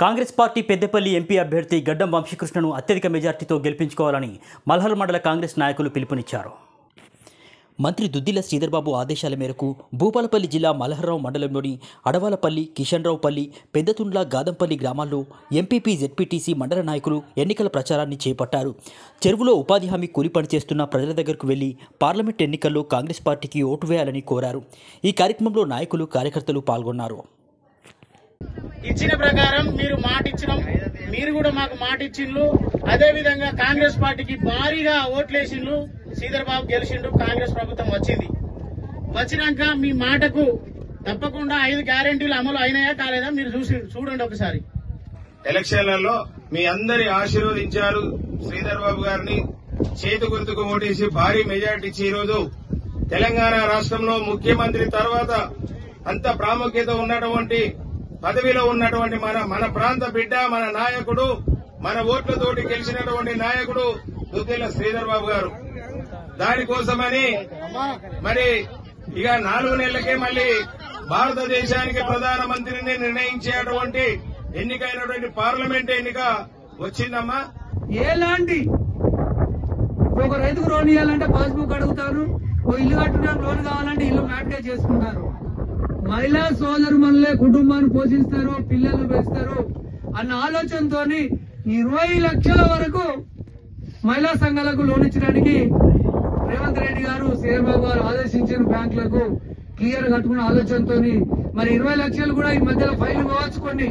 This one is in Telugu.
కాంగ్రెస్ పార్టీ పెద్దపల్లి ఎంపీ అభ్యర్థి గడ్డం వంశీకృష్ణను అత్యధిక మెజార్టీతో గెలిపించుకోవాలని మల్హల్ మండల కాంగ్రెస్ నాయకులు పిలుపునిచ్చారు. మంత్రి దుద్దిల శ్రీధర్బాబు ఆదేశాల మేరకు భూపాలపల్లి జిల్లా మల్హర్రావు మండలంలోని అడవాలపల్లి, కిషన్రావుపల్లి, పెద్దతుండ్ల, గాదంపల్లి గ్రామాల్లో ఎంపీపీ, జెడ్పీటీసీ మండల నాయకులు ఎన్నికల ప్రచారాన్ని చేపట్టారు. చెరువులో ఉపాధి హామీ కూలి పనిచేస్తున్న ప్రజల దగ్గరకు వెళ్లి పార్లమెంట్ ఎన్నికల్లో కాంగ్రెస్ పార్టీకి ఓటు వేయాలని కోరారు. ఈ కార్యక్రమంలో నాయకులు, కార్యకర్తలు పాల్గొన్నారు. ఇచ్చిన ప్రకారం మీరు మాట ఇచ్చినాం, మీరు కూడా మాకు మాట ఇచ్చిండ్రు. అదే విధంగా కాంగ్రెస్ పార్టీకి భారీగా ఓట్లేసిండ్రు. శ్రీధర్బాబు గెలిచిండు, కాంగ్రెస్ ప్రభుత్వం వచ్చింది. వచ్చినాక మీ మాటకు తప్పకుండా 5 గ్యారెంటీలు అమలు అయినాయా కాలేదా మీరు చూడండి ఒకసారి. ఎలక్షన్లలో మీ అందరి ఆశీర్వదించారు. శ్రీధర్బాబు గారిని చేతి గుర్తుకు ఓటేసి భారీ మెజార్టీ ఇచ్చి ఈరోజు తెలంగాణ రాష్ట్రంలో ముఖ్యమంత్రి తర్వాత అంత ప్రాముఖ్యత ఉన్నటువంటి పదవిలో ఉన్నటువంటి మన ప్రాంత బిడ్డ, మన నాయకుడు, మన ఓట్లతోటి గెలిచినటువంటి నాయకుడు దుద్దిల శ్రీధర్బాబు గారు. దానికోసమని మరి ఇక 4 నెలలకే మళ్లీ భారతదేశానికి ప్రధానమంత్రిని నిర్ణయించేటువంటి ఎన్నికైనటువంటి పార్లమెంట్ ఎన్నిక వచ్చిందమ్మా. ఎలాంటి ఒక రైతుకు లోన్ ఇవ్వాలంటే పాస్బుక్ అడుగుతారు, ఓ ఇల్లు కట్టడానికి లోన్ కావాలంటే ఇల్లు మ్యాట్గా చేసుకుంటారు. మహిళా సోదరుమనులే కుటుంబాన్ని పోషిస్తారు, పిల్లలు పెంచుతారు అన్న ఆలోచనతో 20 లక్షల వరకు మహిళా సంఘాలకు లోన్ ఇచ్చడానికి రేవంత్ రెడ్డి గారు, శ్రీధర్బాబు గారు ఆదేశించిన బ్యాంకులకు క్లియర్ కట్టుకున్న ఆలోచనతో మరి 20 లక్షలు కూడా ఈ మధ్యలో ఫైల్ కావచ్చు కొన్ని